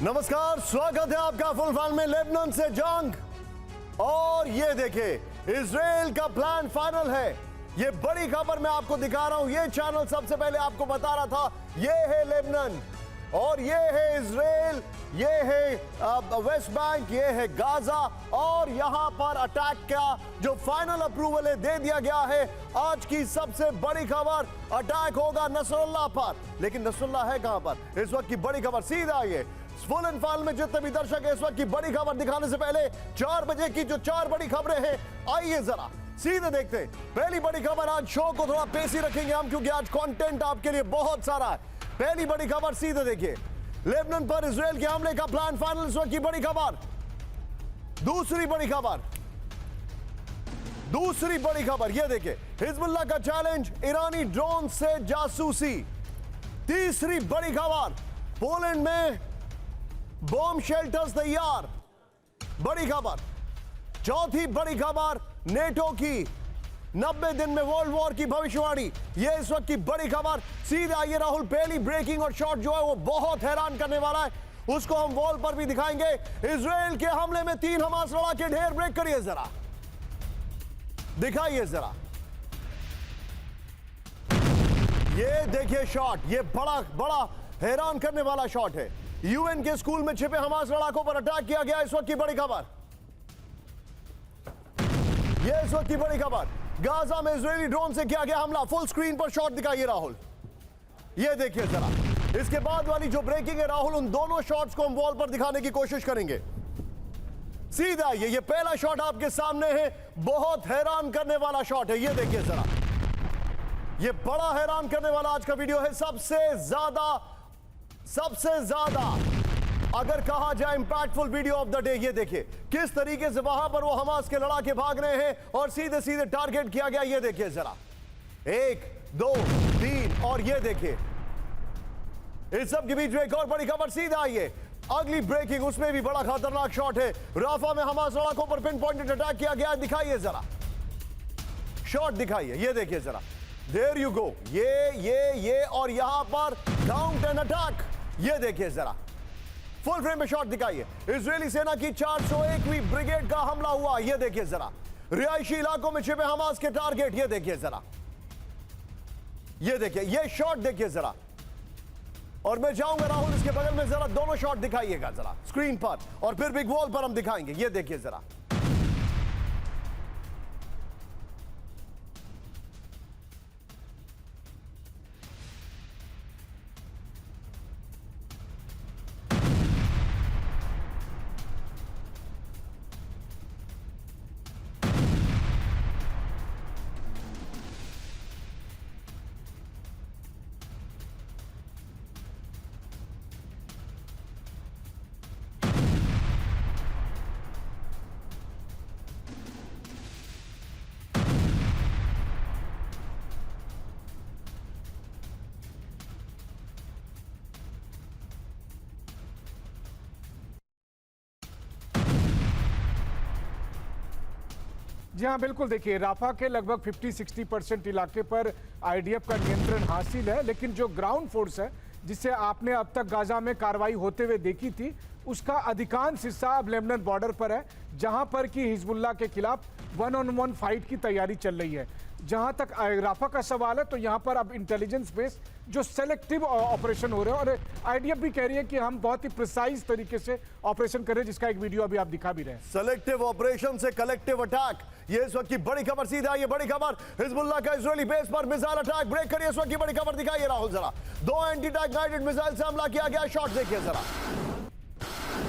नमस्कार, स्वागत है आपका फुल फैन में। लेबनान से जंग और ये देखें, इजराइल का प्लान फाइनल है। ये बड़ी खबर मैं आपको दिखा रहा हूं। ये चैनल सबसे पहले आपको बता रहा था, ये है लेबनान और ये है इजराइल, ये है वेस्ट बैंक, ये है गाजा और यहां पर अटैक का जो फाइनल अप्रूवल है दे दिया गया है। आज की सबसे बड़ी खबर, अटैक होगा नसरुल्लाह पर। लेकिन नसरुल्लाह है कहां पर? इस वक्त की बड़ी खबर सीधा ये फुल एंड फाइनल में जितने भी दर्शक है, इस वक्त की बड़ी खबर दिखाने से पहले 4 बजे की जो 4 बड़ी खबरें हैं, आइए जरा सीधे देखते हैं। पहली बड़ी खबर, आज शो को थोड़ा पेशी रखेंगे हम क्योंकि आज कंटेंट आपके लिए बहुत सारा है। पहली बड़ी खबर सीधे देखिए, लेबनान पर इजराइल के हमले का प्लान फाइनल, इस वक्त की बड़ी खबर। दूसरी बड़ी खबर, दूसरी बड़ी खबर ये देखिए, हिजबुल्लाह का चैलेंज, ईरानी ड्रोन से जासूसी। तीसरी बड़ी खबर, पोलैंड में बॉम्ब शेल्टर्स तैयार, बड़ी खबर। चौथी बड़ी खबर, नेटो की 90 दिन में वर्ल्ड वॉर की भविष्यवाणी, ये इस वक्त की बड़ी खबर। सीधे आइए राहुल, पहली ब्रेकिंग और शॉट जो है वो बहुत हैरान करने वाला है, उसको हम वॉल पर भी दिखाएंगे। इजराइल के हमले में 3 हमास लड़ाके ढेर, ब्रेक करिए जरा, दिखाइए जरा। ये देखिए शॉट, ये बड़ा बड़ा हैरान करने वाला शॉट है। यूएन के स्कूल में छिपे हमास लड़ाकों पर अटैक किया गया, इस वक्त की बड़ी खबर। यह इस वक्त की बड़ी खबर, गाजा में इजरायली ड्रोन से किया गया हमला। फुल स्क्रीन पर शॉट दिखाइए राहुल, ये देखिए जरा। इसके बाद वाली जो ब्रेकिंग है राहुल, उन दोनों शॉट्स को हम वॉल पर दिखाने की कोशिश करेंगे। सीधा ये पहला शॉट आपके सामने है, बहुत हैरान करने वाला शॉट है, ये देखिए जरा। ये बड़ा हैरान करने वाला आज का वीडियो है। सबसे ज्यादा अगर कहा जाए impactful video of the day, ये देखिए किस तरीके से वहां पर वो हमास के लड़ाके भाग रहे हैं और सीधे सीधे टारगेट किया गया, ये देखिए जरा। 1 2 3 और ये देखिए, इस सब के बीच में एक और बड़ी खबर। सीधा आइए, अगली ब्रेकिंग, उसमें भी बड़ा खतरनाक शॉट है। राफा में हमास लड़ाकों पर पिन पॉइंटेड अटैक किया गया, दिखाइए जरा शॉट, दिखाइए, ये देखिए जरा। देयर यू गो, ये और यहां पर काउंट एंड अटैक, ये देखिए जरा। फुल फ्रेम में शॉट दिखाइए। इजरायली सेना की 401वीं ब्रिगेड का हमला हुआ, ये देखिए जरा। रिहायशी इलाकों में छिपे हमास के टारगेट, ये देखिए जरा, ये देखिए, ये शॉट देखिए जरा। और मैं चाहूंगा राहुल इसके बगल में जरा दोनों शॉट दिखाइएगा जरा स्क्रीन पर, और फिर बिग वॉल पर हम दिखाएंगे, ये देखिए जरा। जी हाँ, बिल्कुल। देखिए, राफा के लगभग 50-60% इलाके पर आईडीएफ का नियंत्रण हासिल है, लेकिन जो ग्राउंड फोर्स है जिसे आपने अब तक गाजा में कार्रवाई होते हुए देखी थी, उसका अधिकांश हिस्सा अब लेबनान बॉर्डर पर है, जहां पर कि हिजबुल्लाह के खिलाफ 1-on-1 फाइट की तैयारी चल रही है। जहां तक राफा का सवाल है, तो यहां पर अब इंटेलिजेंस बेस जो सेलेक्टिव ऑपरेशन हो रहे हैं, और आईडीएफ भी कह रही है कि हम बहुत ही प्रिसाइज तरीके से ऑपरेशन कर रहे हैं, जिसका एक वीडियो अभी आप दिखा भी रहे हैं। सेलेक्टिव ऑपरेशन से कलेक्टिव अटैक, ये इस वक्त की बड़ी खबर। सीधा ये बड़ी खबर, हिजबुल्लाह का इजरायली बेस पर मिसाइल अटैक, ब्रेक करिए, इस वक्त की बड़ी खबर दिखाइए राहुल जरा। 2 एंटी टैंक गाइडेड मिसाइल से हमला किया गया, शॉट देखिए जरा,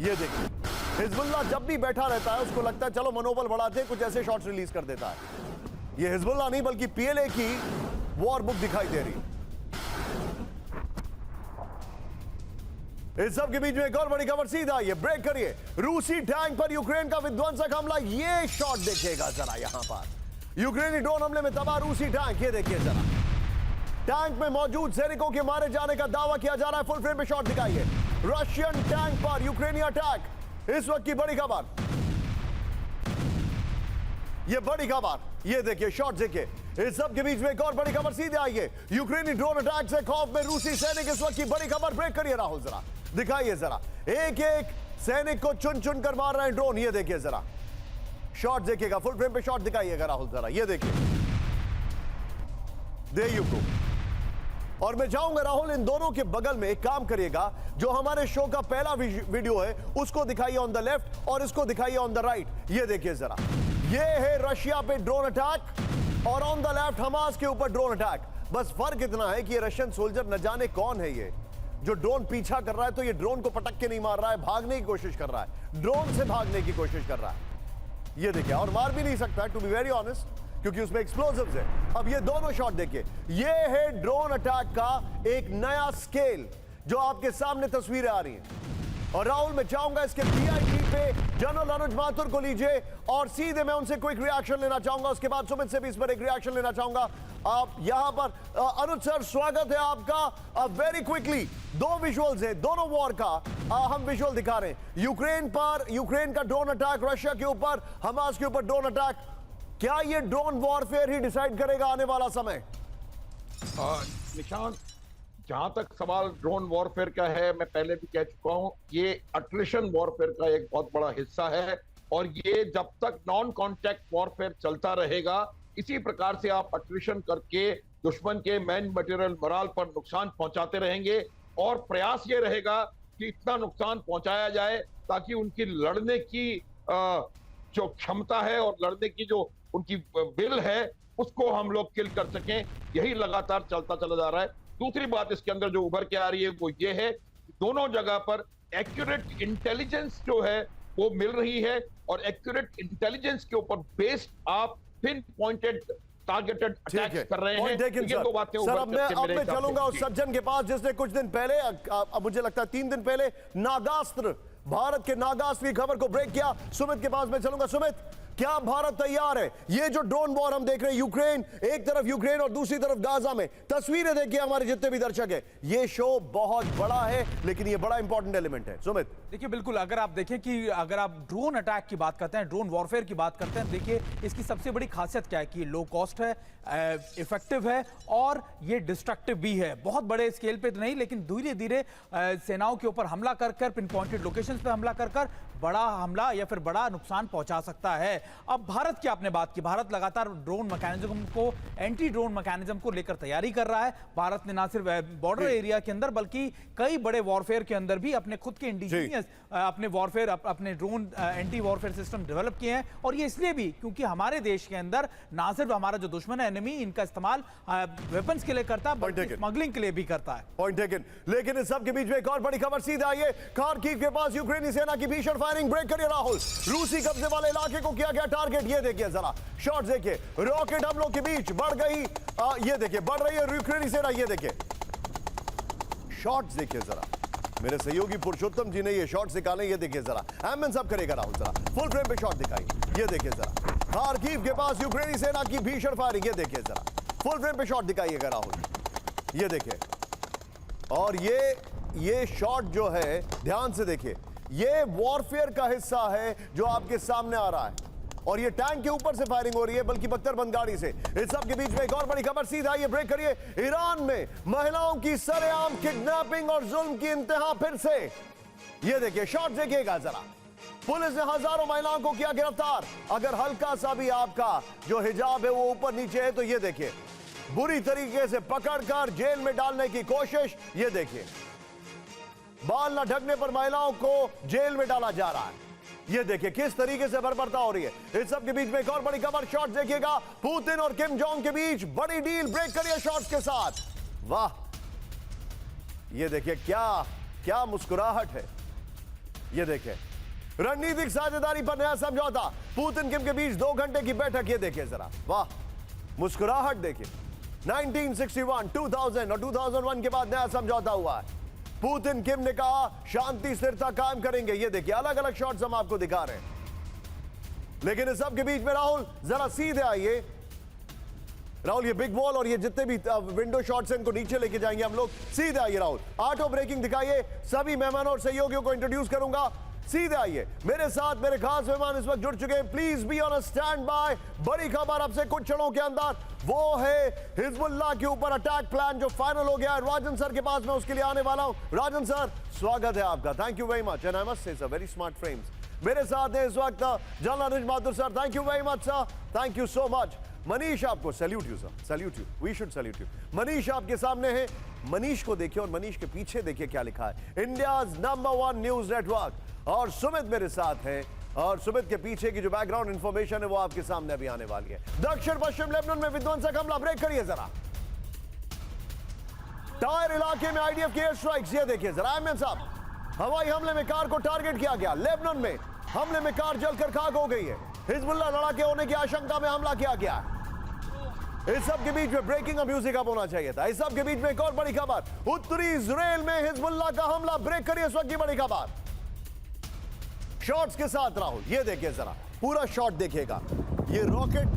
ये देखिए। हिजबुल्लाह जब भी बैठा रहता है उसको लगता है चलो मनोबल बढ़ाते, कुछ ऐसे शॉट्स रिलीज कर देता है। ये हिजबुल्लाह नहीं बल्कि पीएलए की वॉर बुक दिखाई दे रही। इस सब के बीच में एक और बड़ी खबर, सीधा ये ब्रेक करिए, रूसी टैंक पर यूक्रेन का विध्वंसक हमला, ये शॉट देखिएगा जरा। यहां पर यूक्रेनी ड्रोन हमले में तबाह रूसी टैंक, ये देखिए जरा। टैंक में मौजूद सैनिकों के मारे जाने का दावा किया जा रहा है, फुल फ्रेम में शॉट दिखाइए। रशियन टैंक पर यूक्रेनी अटैक, इस वक्त की बड़ी खबर, ये बड़ी खबर, ये देखिए शॉट देखिए। इस सब के बीच में एक और बड़ी खबर, सीधे आइए, यूक्रेनी ड्रोन अटैक से खौफ में रूसी सैनिक, इस वक्त की बड़ी खबर, ब्रेक करिए राहुल जरा। दिखाइए जरा, एक एक सैनिक को चुन चुन कर मार रहे हैं ड्रोन। ये देखिए जरा, शॉट देखिएगा, फुल फ्रेम पे शॉट दिखाइएगा राहुल जरा, ये देखिए, देयर यू गो। और मैं चाहूंगा राहुल इन दोनों के बगल में एक काम करिएगा, जो हमारे शो का पहला वीडियो है उसको दिखाइए ऑन द लेफ्ट और इसको दिखाइए ऑन द राइट। ये देखिए जरा, ये है रशिया पे ड्रोन अटैक और ऑन द लेफ्ट हमास के ऊपर ड्रोन अटैक। बस फर्क इतना है कि ये रशियन सोल्जर न जाने कौन है ये जो ड्रोन पीछा कर रहा है, तो ये ड्रोन को पटक के नहीं मार रहा है, भागने की कोशिश कर रहा है, ड्रोन से भागने की कोशिश कर रहा है। ये देखिए, और मार भी नहीं सकता है टू बी वेरी ऑनेस्ट, क्योंकि उसमें एक्सप्लोजिव्स है। अब ये दोनों शॉट देखिए, ये है ड्रोन अटैक का एक नया स्केल जो आपके सामने तस्वीरें आ रही हैं। और राहुल मैं चाहूंगा इसके पीआईटी पे जनरल अनुज माथुर को लीजिए और सीधे मैं उनसे क्विक रिएक्शन लेना चाहूंगा, उसके बाद सुमित से भी इस पर एक रिएक्शन लेना चाहूंगा। आप यहां पर अनुज सर, स्वागत है आपका। वेरी क्विकली, दो विजुअल्स हैं दोनों वॉर का, हम विजुअल दिखा रहे हैं। यूक्रेन का ड्रोन अटैक, रशिया के ऊपर, हमास के ऊपर ड्रोन अटैक। क्या ये ड्रोन वॉरफेयर ही डिसाइड करेगा आने वाला समय? निशांत, जहां तक सवाल ड्रोन वॉरफेयर का है, मैं पहले भी कह चुका हूं, ये अट्रिशन वॉरफेयर का एक बहुत बड़ा हिस्सा है। और ये जब तक नॉन कॉन्टैक्ट वॉरफेयर चलता रहेगा, इसी प्रकार से आप अट्रिशन करके दुश्मन के मैन मटेरियल मोराल पर नुकसान पहुंचाते रहेंगे। और प्रयास ये रहेगा कि इतना नुकसान पहुंचाया जाए ताकि उनकी लड़ने की जो क्षमता है और लड़ने की जो उनकी विल है उसको हम लोग किल कर सकें। यही लगातार चलता चला जा रहा है। दूसरी बात इसके अंदर जो उभर के आ रही है वो ये है, दोनों जगह पर एक्यूरेट इंटेलिजेंस जो है वो मिल रही है, और एक्यूरेट इंटेलिजेंस के ऊपर बेस्ड आप पिन पॉइंटेड टारगेटेड अटैक कर रहे हैं। ये दो बातें सर, अब उभर मैं चलूंगा उस सज्जन के पास जिसने कुछ दिन पहले, अब मुझे लगता है 3 दिन पहले, नागास्त्र, भारत के नागास्त्र की खबर को ब्रेक किया। सुमित के पास मैं चलूंगा। सुमित, क्या भारत तैयार है? ये जो ड्रोन वॉर हम देख रहे हैं, यूक्रेन एक तरफ, यूक्रेन और दूसरी तरफ गाजा में, तस्वीरें देखिए हमारे जितने भी दर्शक हैं, ये शो बहुत बड़ा है लेकिन ये बड़ा इंपॉर्टेंट एलिमेंट है। सुमित, देखिए बिल्कुल, अगर आप देखें कि अगर आप ड्रोन अटैक की बात करते हैं, ड्रोन वॉरफेयर की बात करते हैं, देखिए इसकी सबसे बड़ी खासियत क्या है कि लो कॉस्ट है, इफेक्टिव है और ये डिस्ट्रक्टिव भी है। बहुत बड़े स्केल पे तो नहीं, लेकिन धीरे धीरे सेनाओं के ऊपर हमला कर कर, पिन पॉइंटेड लोकेशंस पे हमला कर कर बड़ा हमला या फिर बड़ा नुकसान पहुंचा सकता है। अब भारत की आपने बात की, भारत लगातार ड्रोन मैकेनिज्म को, एंटी ड्रोन मैकेनिज्म को लेकर तैयारी कर रहा है। भारत ने ना सिर्फ बॉर्डर एरिया के अंदर बल्कि कई बड़े वॉरफेयर के अंदर भी अपने खुद के इंडिजीनियस अपने वॉरफेयर, अपने drone anti warfare system develop किए हैं। और ये इसलिए भी क्योंकि हमारे देश के अंदर ना सिर्फ हमारा जो दुश्मन है, एनिमी, इनका इस्तेमाल वेपन्स के लिए करता है बल्कि स्मगलिंग के लिए भी करता है। Point taken. लेकिन इस सब के बीच में एक और बड़ी खबर सीधे आई है। खार्किव के पास यूक्रेनी सेना की भीषण फायरिंग, ब्रेक करिए राहुल। रूसी कब्जे वाले इलाके को किया गया टारगेट। ये देखिए जरा, शॉट देखिए, रॉकेट हमलों के बीच बढ़ गई, ये देखिए बढ़ रही है यूक्रेनी सेना। ये देखिए शॉट्स देखिए जरा, मेरे सहयोगी पुरुषोत्तम जी ने ये शॉट्स निकाले। ये देखिए जरा, एमएन सब करेगा राहुल, जरा फुल फ्रेम पे शॉट दिखाइए। ये देखिए जरा, खार्किव के पास यूक्रेनी सेना की भीषण फायरिंग। ये देखिए जरा, फुल फ्रेम पे शॉट दिखाइएगा राहुल। ये देखिए, और ये शॉट जो है, ध्यान से देखिए, ये वॉरफेयर का हिस्सा है जो आपके सामने आ रहा है। और ये टैंक के ऊपर से फायरिंग हो रही है, बल्कि बख्तरबंद गाड़ी से। इस सब के बीच में एक और बड़ी खबर सीधा, ये ब्रेक करिए। ईरान में महिलाओं की सरेआम किडनैपिंग और जुल्म की इंतहा फिर से। ये देखिए, शॉट देखिएगा जरा, पुलिस ने हजारों महिलाओं को किया गिरफ्तार। अगर हल्का सा भी आपका जो हिजाब है वो ऊपर नीचे है तो ये देखिए, बुरी तरीके से पकड़कर जेल में डालने की कोशिश। ये देखिए, बाल न ढकने पर महिलाओं को जेल में डाला जा रहा है। ये देखिए किस तरीके से बर्बरता हो रही है। इस सब के बीच में एक और बड़ी खबर, शॉट देखिएगा, पुतिन और किम जोंग के बीच बड़ी डील, ब्रेक करिए शॉट्स के साथ। वाह, ये देखिए क्या मुस्कुराहट है। ये देखिए, रणनीतिक साझेदारी पर नया समझौता, पुतिन किम के बीच 2 घंटे की बैठक। ये देखिए जरा, वाह, मुस्कुराहट देखिए। 1961, 2000 और 2001 के बाद नया समझौता हुआ है। पुतिन किम ने कहा शांति स्थिरता कायम करेंगे। ये देखिए, अलग अलग शॉट्स हम आपको दिखा रहे हैं। लेकिन इस सब के बीच में राहुल जरा सीधे आइए। राहुल, ये बिग वॉल और ये जितने भी विंडो शॉट्स हैं इनको नीचे लेके जाएंगे हम लोग। सीधे आइए राहुल, ऑटो ब्रेकिंग दिखाइए। सभी मेहमानों और सहयोगियों को इंट्रोड्यूस करूंगा। सीधे आइए मेरे साथ। मेरे खास मेहमान इस वक्त जुड़ चुके हैं। Please be on a stand by. बड़ी खबर अब से कुछ क्षणों के अंदर, वो है हिजबुल्लाह के ऊपर अटैक प्लान जो फाइनल हो गया है। राजन सर के पास मैं उसके लिए आने वाला हूं। राजन सर, स्वागत है आपका। Thank you very much and I must say sir, very smart frames. मेरे साथ है इस वक्त general Anuj Mathur sir. Thank you very much sir, thank you so much. Manish, आपको salute you sir, salute you, we should salute you. Manish आपके सामने है। मनीष को देखिए और मनीष के पीछे देखिए क्या लिखा है, इंडियाज नंबर 1 न्यूज नेटवर्क। और सुमित मेरे साथ है और सुमित के पीछे की जो बैकग्राउंड इंफॉर्मेशन है वो आपके सामने अभी आने वाली है। दक्षिण पश्चिम लेबनान में विध्वंसक हमला, ब्रेक करिए जरा। टायर इलाके में आईडीएफ के एयर स्ट्राइक्स, ये देखिए जरा। एमएम साहब, हवाई हमले में कार को टारगेट किया गया। लेबनान में हमले में कार जलकर खाक हो गई है। हिजबुल्लाह लड़ाके होने की आशंका में हमला किया गया है। इस सब के बीच में ब्रेकिंग म्यूजिक अब होना चाहिए था। इस सब के बीच में एक और बड़ी खबर, उत्तरी इजराइल में हिजबुल्लाह का हमला, ब्रेक करिए इस वक्त की बड़ी खबर शॉट्स के साथ। राहुल, ये देखिए जरा, पूरा शॉट देखिएगा। ये रॉकेट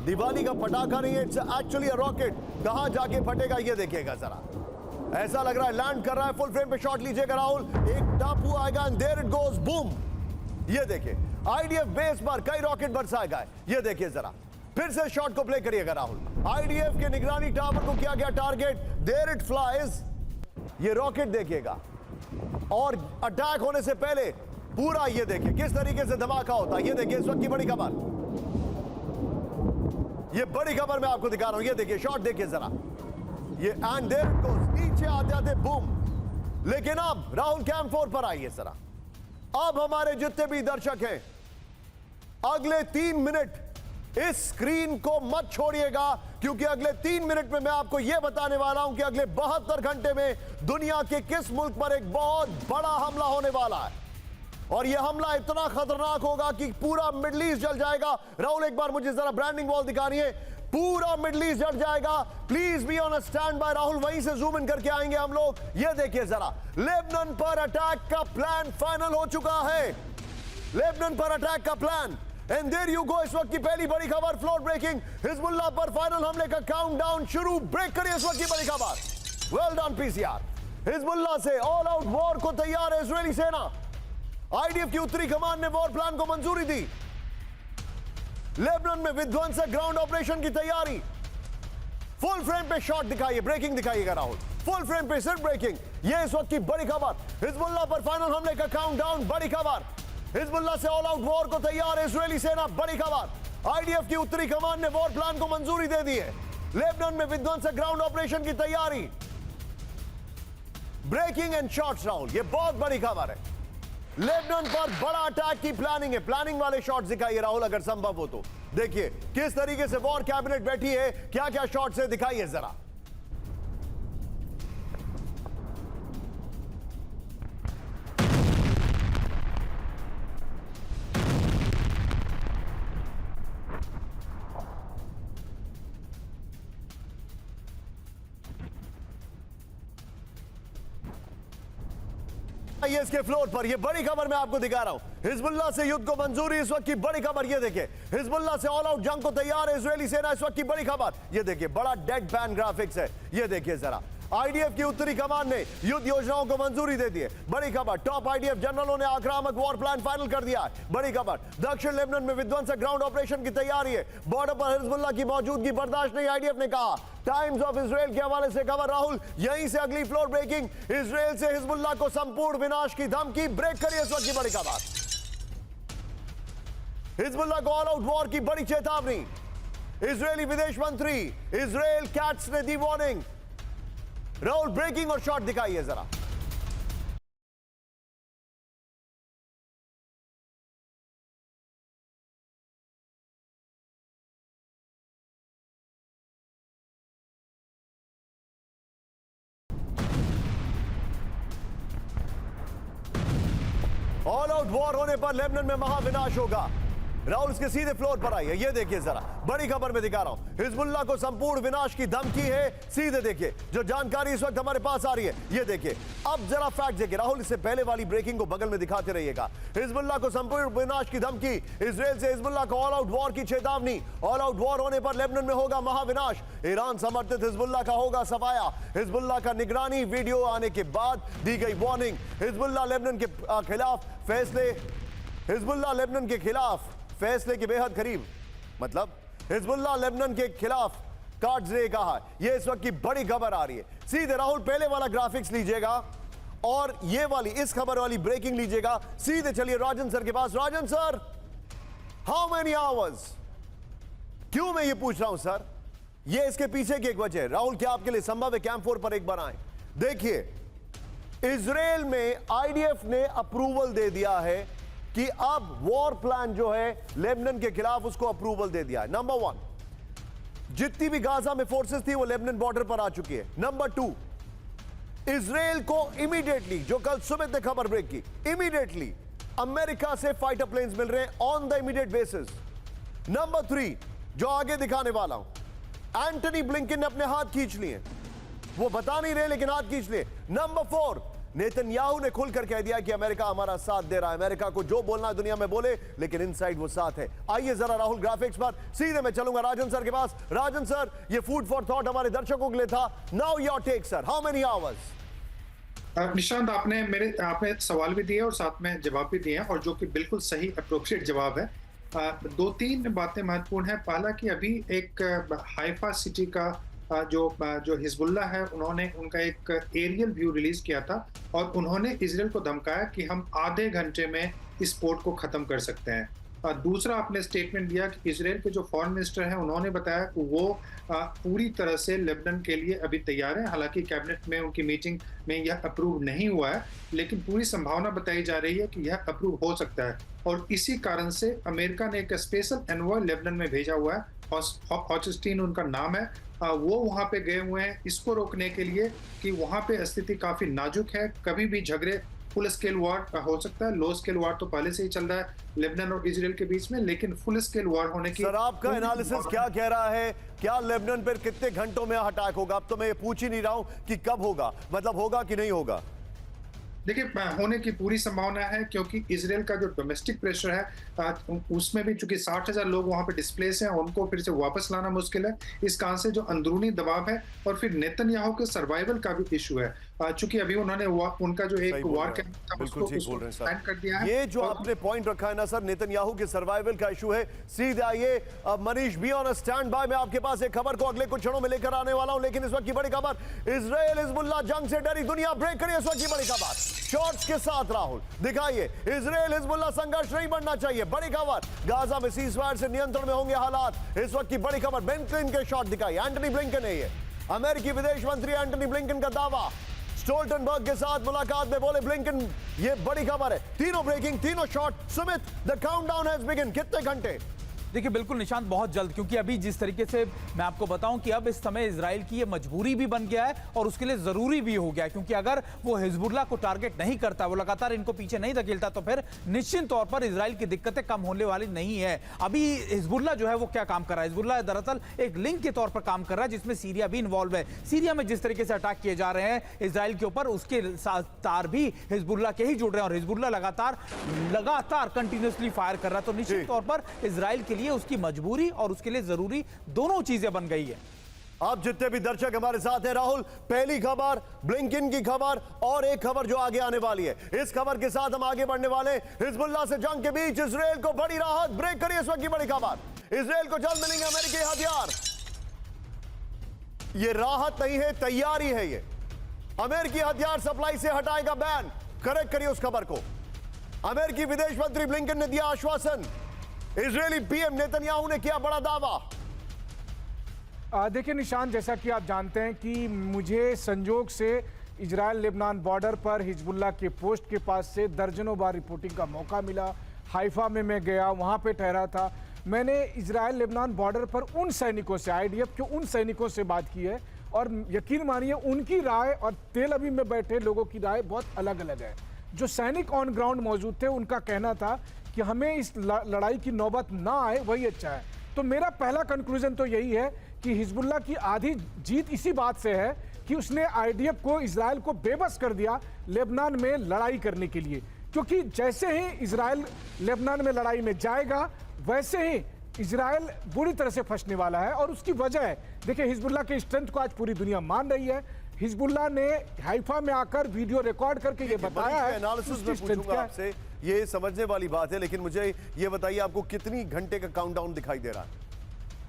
दिवाली का पटाखा नहीं है, इट्स एक्चुअली अ रॉकेट। कहां जाके फटेगा ये देखिएगा जरा। ऐसा लग रहा है लैंड कर रहा है। फुल फ्रेम पे शॉट लीजिएगा राहुल। एक टापू आएगा and there it goes, boom. ये देखिए आईडीएफ बेस पर कई रॉकेट बरसाएगा। ये देखिए जरा, फिर से शॉट को प्ले करिएगा राहुल। आईडीएफ के निगरानी टावर को किया गया टारगेट, देयर इट फ्लाइज। ये रॉकेट देखिएगा और अटैक होने से पहले पूरा ये देखिए किस तरीके से धमाका होता है। ये देखिए इस वक्त की बड़ी खबर, ये बड़ी खबर मैं आपको दिखा रहा हूं। ये देखिए शॉट देखिए जरा, ये एंड देयर इट गोज, नीचे आते आते बूम। लेकिन अब राहुल कैंप 4 पर आइए जरा। अब हमारे जितने भी दर्शक हैं, अगले 3 मिनट इस स्क्रीन को मत छोड़िएगा, क्योंकि अगले 3 मिनट में मैं आपको यह बताने वाला हूं कि अगले 72 घंटे में दुनिया के किस मुल्क पर एक बहुत बड़ा हमला होने वाला है। और यह हमला इतना खतरनाक होगा कि पूरा मिडिल ईस्ट जल जाएगा। राहुल, एक बार मुझे जरा ब्रांडिंग वॉल दिखानी है। पूरा मिडिल ईस्ट जल जाएगा। Please be on a stand by. Rahul, वहीं से जूम इन करके आएंगे हम लोग। ये देखिए जरा, लेबनान पर अटैक का प्लान फाइनल हो चुका है। लेबनान पर अटैक का plan, and there you go. इस वक्त की पहली बड़ी खबर, फ्लोर ब्रेकिंग, हिजबुल्लाह पर फाइनल हमले का काउंटडाउन शुरू। ब्रेक करिए इस वक्त की बड़ी खबर। Well done PCR. हिजबुल्लाह से ऑल आउट वॉर को तैयार है इजरायली सेना। आईडीएफ की उत्तरी कमान ने वॉर प्लान को मंजूरी दी। लेबनान में विध्वंसक ग्राउंड ऑपरेशन की तैयारी। फुल फ्रेम पे शॉट दिखाइए, ब्रेकिंग दिखाइएगा राहुल। फुल फ्रेम पे सिर्फ ब्रेकिंग। ये इस वक्त की बड़ी खबर, हिजबुल्लाह पर फाइनल हमले का काउंटडाउन। बड़ी खबर, हिजबुल्लाह से ऑल आउट वॉर को तैयार है इजरायली सेना। बड़ी खबर, आईडीएफ की उत्तरी कमान ने वॉर प्लान को मंजूरी दे दी है। लेबनान में विध्वंसक ग्राउंड ऑपरेशन की तैयारी। ब्रेकिंग एंड शॉट्स राहुल, ये बहुत बड़ी खबर है। लेबनान पर बड़ा अटैक की प्लानिंग है। प्लानिंग वाले शॉट्स दिखाइए राहुल, अगर संभव हो तो। देखिए किस तरीके से वॉर कैबिनेट बैठी है, क्या क्या शॉट्स है, दिखाइए जरा। ये इसके फ्लोर पर, ये बड़ी खबर मैं आपको दिखा रहा हूं। हिजबुल्लाह से युद्ध को मंजूरी, इस वक्त की बड़ी खबर। ये देखिए हिजबुल्लाह से ऑल आउट जंग को तैयार है इजरायली सेना। इस वक्त की बड़ी खबर, ये देखिए बड़ा डेड बैन ग्राफिक्स है। ये देखिए जरा, आईडीएफ की उत्तरी कमान ने युद्ध योजनाओं को मंजूरी दे दी है। बड़ी खबर, टॉप आईडीएफ जनरलों ने आक्रामक वॉर प्लान फाइनल कर दिया है। बड़ी खबर, दक्षिण लेबनान में विध्वंसक ग्राउंड ऑपरेशन की तैयारी है। बॉर्डर पर हिजबुल्लाह की मौजूदगी बर्दाश्त नहीं, आईडीएफ ने कहा। टाइम्स ऑफ इजराइल के हवाले से खबर राहुल, यहीं से अगली फ्लोर ब्रेकिंग, इजराइल से हिजबुल्लाह को संपूर्ण विनाश की धमकी। ब्रेक करिए इस वक्त की बड़ी खबर, हिजबुल्लाह को ऑल आउट वॉर की बड़ी चेतावनी। इजरायली विदेश मंत्री इजराइल कैट्स ने दी वार्निंग। राहुल, ब्रेकिंग और शॉट दिखाइए जरा। ऑल आउट वॉर होने पर लेबनान में महाविनाश होगा। राहुल इसके सीधे फ्लोर पर आई है। ये देखिए जरा, बड़ी खबर में दिखा रहा हूं, हिजबुल्लाह को संपूर्ण विनाश की धमकी है। सीधे देखिए जो जानकारी इस वक्त हमारे पास आ रही है, ये देखिए। अब जरा फैक्ट देखिए राहुल, इससे पहले वाली ब्रेकिंग को बगल में दिखाते रहिएगा। हिजबुल्लाह को संपूर्ण विनाश की धमकी, इजराइल से हिजबुल्लाह को ऑल आउट वॉर की चेतावनी। ऑल आउट वॉर होने पर लेबनान में होगा महाविनाश, ईरान समर्थित हिजबुल्लाह का होगा सफाया। हिजबुल्लाह का निगरानी वीडियो आने के बाद दी गई वार्निंग। हिजबुल्लाह लेबनान के खिलाफ फैसले, हिजबुल्लाह लेबनान के खिलाफ फैसले के बेहद करीब। मतलब हिजबुल्लाह लेबनान के खिलाफ कार्ड्स ने कहा। यह इस वक्त की बड़ी खबर आ रही है। सीधे राहुल पहले वाला ग्राफिक्स लीजिएगा और ये वाली इस खबर वाली ब्रेकिंग लीजिएगा। सीधे चलिए राजन सर के पास। Rajan sir, how many hours? क्यों मैं ये पूछ रहा हूं सर, ये इसके पीछे की एक वजह है। राहुल क्या आपके लिए संभव है कैंप 4 पर एक बार आए? देखिए इजराइल में आईडीएफ ने अप्रूवल दे दिया है कि अब वॉर प्लान जो है लेबनान के खिलाफ, उसको अप्रूवल दे दिया है। नंबर 1, जितनी भी गाजा में फोर्सेस थी वो लेबनान बॉर्डर पर आ चुकी है। नंबर 2, इजराइल को इमीडिएटली, जो कल सुमित ने खबर ब्रेक की, इमीडिएटली अमेरिका से फाइटर प्लेन्स मिल रहे हैं on the immediate basis. Number 3, जो आगे दिखाने वाला हूं, एंटनी ब्लिंकन ने अपने हाथ खींच लिए, वो बता नहीं रहे लेकिन हाथ खींच लिए। नंबर 4, नेतन्याहू ने खुलकर कह दिया कि अमेरिका हमारा साथ दे रहा है। अमेरिका को जो बोलना है दुनिया में बोले, लेकिन इनसाइड वो साथ है। आइए जरा राहुल ग्राफिक्स पर सीधे मैं चलूंगा राजन सर के पास। राजन सर, ये फूड फॉर थॉट हमारे दर्शकों के लिए था। Now your take sir, how many hours? Nishant, आपने सवाल भी दिए और साथ में जवाब भी दिए हैं, और जो कि बिल्कुल सही अप्रोप्रिएट जवाब है। 2-3 बातें महत्वपूर्ण है। पहला कि अभी एक हाइफा सिटी का जो हिजबुल्लाह है, उन्होंने उनका एक एरियल व्यू रिलीज किया था और उन्होंने इजराइल को धमकाया कि हम आधे घंटे में इस पोर्ट को खत्म कर सकते हैं। दूसरा, आपने स्टेटमेंट दिया कि इजराइल के जो फॉरेन मिनिस्टर हैं उन्होंने बताया कि वो पूरी तरह से लेबनान के लिए अभी तैयार है। हालांकि कैबिनेट में उनकी मीटिंग में यह अप्रूव नहीं हुआ है, लेकिन पूरी संभावना बताई जा रही है कि यह अप्रूव हो सकता है। और इसी कारण से अमेरिका ने एक स्पेशल एनवॉय लेबनान में भेजा हुआ है, हॉचस्टीन उनका नाम है। वो वहां पे गए हुए हैं इसको रोकने के लिए कि वहां पे स्थिति काफी नाजुक है, कभी भी झगड़े, फुल स्केल वॉर हो सकता है। लो स्केल वॉर तो पहले से ही चल रहा है लेबनान और इजराइल के बीच में, लेकिन फुल स्केल वॉर होने की। सर आपका एनालिसिस क्या कह रहा है? क्या लेबनान पर कितने घंटों में अटैक होगा? अब तो मैं ये पूछ ही नहीं रहा हूं कि कब होगा, मतलब होगा कि नहीं होगा। देखिए, होने की पूरी संभावना है, क्योंकि इजराइल का जो डोमेस्टिक प्रेशर है उसमें भी चूंकि 60,000 लोग वहां पे डिस्प्लेस हैं, उनको फिर से वापस लाना मुश्किल है। इस कारण से जो अंदरूनी दबाव है, और फिर नेतन्याहू के सर्वाइवल का भी इशू है, चूंकि अभी उन्होंने उनका जो एक वॉर कैंप था उसको स्टैंड कर दिया है। ये जो आपने पॉइंट रखा है ना सर, नेतन्याहू के सर्वाइवल का इशू है। सीधे आइए Manish, be on stand by. मैं आपके पास एक खबर को अगले कुछ क्षणों में लेकर आने वाला हूं, लेकिन इस वक्त की बड़ी खबर, इजराइल हिजबुल्लाह जंग से डरी दुनिया, ब्रेक करिए इस वक्त की बड़ी खबर शॉर्ट्स के साथ। राहुल दिखाइए, इजराइल हिजबुल्लाह संघर्ष नहीं बढ़ना चाहिए, बड़ी खबर। गाजा में सीजफायर से नियंत्रण में होंगे हालात, इस वक्त की बड़ी खबर। ब्लिंकन के शॉट दिखाइए, एंटनी ब्लिंकन है ये, अमेरिकी विदेश मंत्री एंटनी ब्लिंकन का दावा। स्टोल्टनबर्ग के साथ मुलाकात में बोले ब्लिंकन, ये बड़ी खबर है। तीनों ब्रेकिंग, तीनों shot. Sumit, the countdown has begin. कितने घंटे? देखिए बिल्कुल निशांत, बहुत जल्द, क्योंकि अभी जिस तरीके से मैं आपको बताऊं कि अब इस समय इजराइल की ये मजबूरी भी बन गया है और उसके लिए जरूरी भी हो गया है, क्योंकि अगर वो हिजबुल्लाह को टारगेट नहीं करता, वो लगातार इनको पीछे नहीं धकेलता, तो फिर निश्चित तौर पर इजराइल की दिक्कतें कम होने वाली नहीं है। अभी हिजबुल्लाह जो है वो क्या काम कर रहा है? हिजबुल्लाह दरअसल एक लिंक के तौर पर काम कर रहा है, जिसमें सीरिया भी इन्वॉल्व है। सीरिया में जिस तरीके से अटैक किए जा रहे हैं इजराइल के ऊपर, उसके साथ तार भी हिजबुल्लाह के ही जुड़ रहे हैं, और हिजबुल्लाह लगातार कंटिन्यूसली फायर कर रहा है। तो निश्चित तौर पर इजराइल के लिए उसकी मजबूरी और उसके लिए जरूरी दोनों चीजें बन गई है। अब जितने भी दर्शक हमारे साथ हैं राहुल, पहली खबर ब्लिंकन की खबर, और एक खबर जो आगे आने वाली है, इस खबर के साथ हम आगे बढ़ने वाले। हिजबुल्लाह से जंग के बीच इजराइल को बड़ी राहत, ब्रेक करिए इस वक्त की बड़ी खबर। इजराइल को जल्द मिलेंगे अमेरिकी हथियार। ये राहत नहीं है, तैयारी है। ये अमेरिकी हथियार सप्लाई से हटाएगा बैन। करेक्ट करिए उस खबर को। अमेरिकी विदेश मंत्री ब्लिंकन ने दिया आश्वासन, इजरायली पीएम नेतन्याहू ने किया बड़ा दावा। देखिए निशान, जैसा कि आप जानते हैं कि मुझे संजोग से इजराइल लेबनान बॉर्डर पर हिजबुल्लाह के पोस्ट के पास से दर्जनों बार रिपोर्टिंग का मौका मिला। हाइफा में मैं गया, वहाँ पे ठहरा था। मैंने इजराइल लेबनान बॉर्डर पर उन सैनिकों से, आईडीएफ के उन सैनिकों से बात की है, और यकीन मानिए उनकी राय और तेल अवीव में बैठे लोगों की राय बहुत अलग अलग है। जो सैनिक ऑन ग्राउंड मौजूद थे उनका कहना था कि कि हमें इस लड़ाई की नौबत ना आए, वही अच्छा है। तो मेरा पहला कंक्लूजन तो यही है कि हिजबुल्लाह की आधी जीत इसी बात से है कि उसने आईडीएफ को, इजराइल को बेबस कर दिया लेबनान में लड़ाई करने के लिए। क्योंकि जैसे ही इजराइल लेबनान में लड़ाई में जाएगा, वैसे ही इजराइल बुरी तरह से फंसने वाला है। और उसकी वजह है, देखिए हिजबुल्लाह के स्ट्रेंथ को आज पूरी दुनिया मान रही है। हिजबुल्लाह ने हाइफा में आकर वीडियो रिकॉर्ड करके ये बताया है। एनालिसिस में पूछूंगा आपसे, ये समझने वाली बात है, लेकिन मुझे ये बताइए आपको कितनी घंटे का काउंटडाउन दिखाई दे रहा है?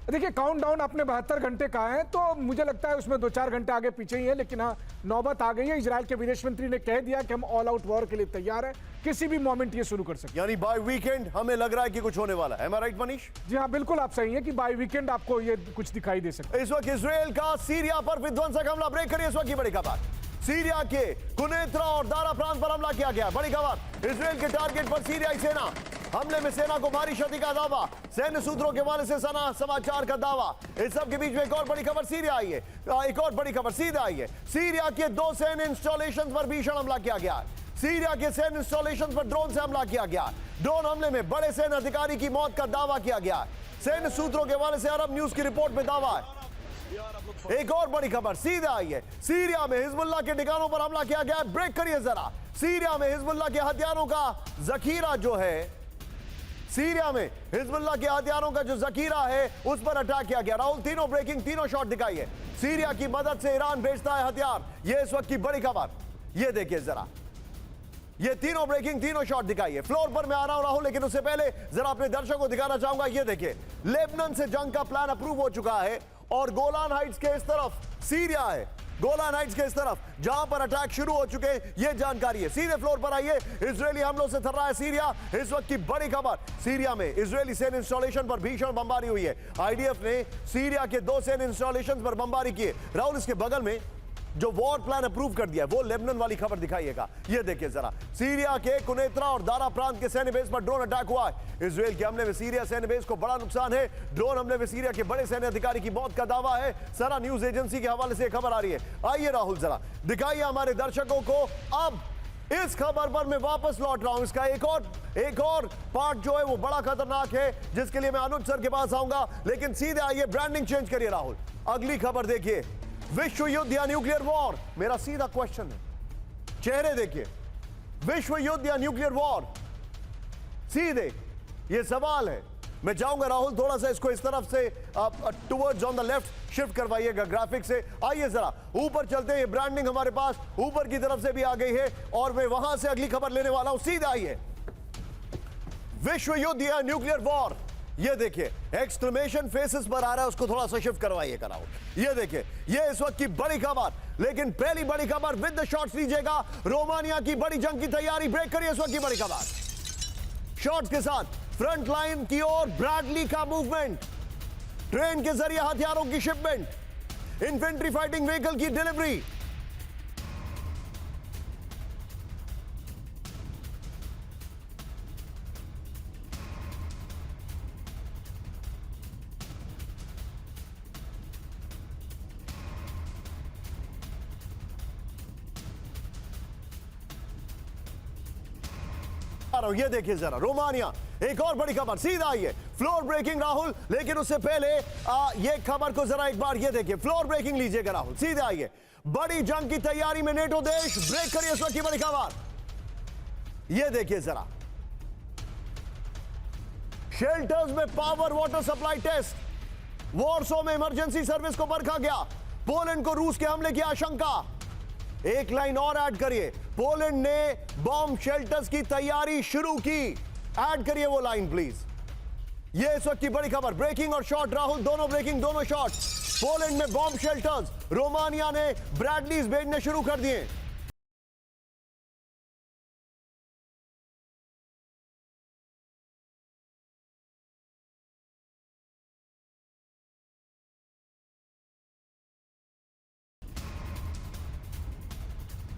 देखिए काउंटडाउन अपने 72 घंटे का है, तो मुझे लगता है उसमें 2-4 घंटे आगे पीछे ही है। लेकिन हाँ, नौबत आ गई है। इजराइल के विदेश मंत्री ने कह दिया कि हम ऑल आउट वॉर के लिए तैयार है, किसी भी मोमेंट ये शुरू कर सकते हैं। यानी बाय वीकेंड हमें लग रहा है कि कुछ होने वाला है। Am I right, Manish? जी हाँ, बिल्कुल आप सही है कि बाय वीकेंड आपको ये कुछ दिखाई दे सकता है। इस वक्त इजराइल का सीरिया पर विध्वंसक हमला, ब्रेक करिए इस वक्त की बड़ी खबर। सीरिया के कुनेत्रा और दारा प्रांत पर हमला किया गया। बड़ी खबर, इजराइल के टारगेट पर सीरियाई सेना। हमले में सेना को भारी क्षति का दावा, सैन्य सूत्रों के हवाले से सना समाचार का दावा। इस सब के बीच में एक और बड़ी खबर सीरिया आई है। एक और बड़ी खबर सीधा आई है। सीरिया के 2 सैन्य इंस्टॉलेशन पर भीषण हमला किया गया है। सीरिया के सैन्य इंस्टॉलेशन पर ड्रोन से हमला किया गया। ड्रोन हमले में बड़े सैन्य अधिकारी की मौत का दावा किया गया। सैन्य सूत्रों के हवाले से अरब न्यूज की रिपोर्ट में दावा है। एक और बड़ी खबर सीधा आई है। सीरिया में हिजबुल्लाह के ठिकानों पर हमला किया गया। ब्रेक करिए जरा। सीरिया में हिजबुल्लाह के हथियारों का जखीरा जो है, सीरिया में हिजबुल्लाह के हथियारों का जो जखीरा है उस पर अटैक किया गया। राहुल, तीनों ब्रेकिंग, तीनों शॉट दिखाई है। सीरिया की मदद से ईरान भेजता है हथियार, ये इस वक्त की बड़ी खबर। ये देखिए जरा, ये तीनों ब्रेकिंग, तीनों शॉट दिखाई है। फ्लोर पर मैं आ रहा हूं राहुल, लेकिन उससे पहले जरा अपने दर्शकों को दिखाना चाहूंगा। ये देखिए, लेबनान से जंग का प्लान अप्रूव हो चुका है और गोलान हाइट्स के इस तरफ सीरिया है। गोलान हाइट्स के इस तरफ जहां पर अटैक शुरू हो चुके हैं, यह जानकारी है। सीधे फ्लोर पर आइए। इजरायली हमलों से थर रहा है सीरिया। इस वक्त की बड़ी खबर, सीरिया में इजरायली सैन्य इंस्टॉलेशन पर भीषण बमबारी हुई है। आईडीएफ ने सीरिया के 2 सैन्य इंस्टॉलेशन पर बमबारी की है। राहुल, इसके बगल में जो वॉर प्लान अप्रूव कर दिया है वो लेबनान वाली खबर दिखाइएगा। ये देखिए जरा, सीरिया के कुनेत्रा और दारा प्रांत के सैन्य बेस पर ड्रोन अटैक हुआ है। इजराइल के हमले में सीरिया सैन्य बेस को बड़ा नुकसान है। ड्रोन हमले में सीरिया के बड़े सैन्य अधिकारी की मौत का दावा है। सारा न्यूज एजेंसी के हवाले से खबर आ रही है। आइए राहुल, जरा दिखाइए हमारे दर्शकों को। अब इस खबर पर मैं वापस लौट रहा हूं। इसका एक और पार्ट जो है वो बड़ा खतरनाक है, जिसके लिए मैं अनुज सर के पास आऊंगा। लेकिन सीधे आइए, ब्रांडिंग चेंज करिए राहुल। अगली खबर देखिए, विश्व युद्ध या न्यूक्लियर वॉर। मेरा सीधा क्वेश्चन है, चेहरे देखिए, विश्व युद्ध या न्यूक्लियर वॉर, सीधे ये सवाल है। मैं चाहूंगा राहुल थोड़ा सा इसको इस तरफ से towards on the left shift करवाइएगा ग्राफिक से। आइए जरा ऊपर चलते हैं। ब्रांडिंग हमारे पास ऊपर की तरफ से भी आ गई है और मैं वहां से अगली खबर लेने वाला हूं। सीधा आइए, विश्व युद्ध या न्यूक्लियर वॉर। ये देखिए, एक्सक्लेमेशन फेसेस पर आ रहा है, उसको थोड़ा सा शिफ्ट करवाइएगा राहुल। ये देखिए, ये इस वक्त की बड़ी खबर। लेकिन पहली बड़ी खबर विद द शॉट्स लीजिएगा। रोमानिया की बड़ी जंग की तैयारी। ब्रेक करिए इस वक्त की बड़ी खबर शॉट्स के साथ। फ्रंट लाइन की ओर ब्रैडली का मूवमेंट, ट्रेन के जरिए हथियारों की शिपमेंट, इन्फेंट्री फाइटिंग व्हीकल की डिलीवरी। ये देखिए जरा, रोमानिया। एक और बड़ी खबर सीधा आई है, फ्लोर ब्रेकिंग राहुल। लेकिन उससे पहले ये खबर को जरा एक बार ये देखिए, फ्लोर ब्रेकिंग लीजिएगा राहुल। सीधे आइए, बड़ी जंग की तैयारी में नेटो देश। ब्रेक करिए इस वक्त की बड़ी खबर। ये देखिए जरा, शेल्टर्स में power water supply test. Warsaw में इमरजेंसी सर्विस को परखा गया। पोलैंड को रूस के हमले की आशंका। एक लाइन और ऐड करिए, पोलैंड ने बॉम्ब शेल्टर्स की तैयारी शुरू की। ऐड करिए वो लाइन प्लीज। ये इस वक्त की बड़ी खबर, ब्रेकिंग और शॉट राहुल, दोनों ब्रेकिंग, दोनों शॉट। पोलैंड में बॉम्ब शेल्टर्स, रोमानिया ने ब्रैडलीज भेजने शुरू कर दिए।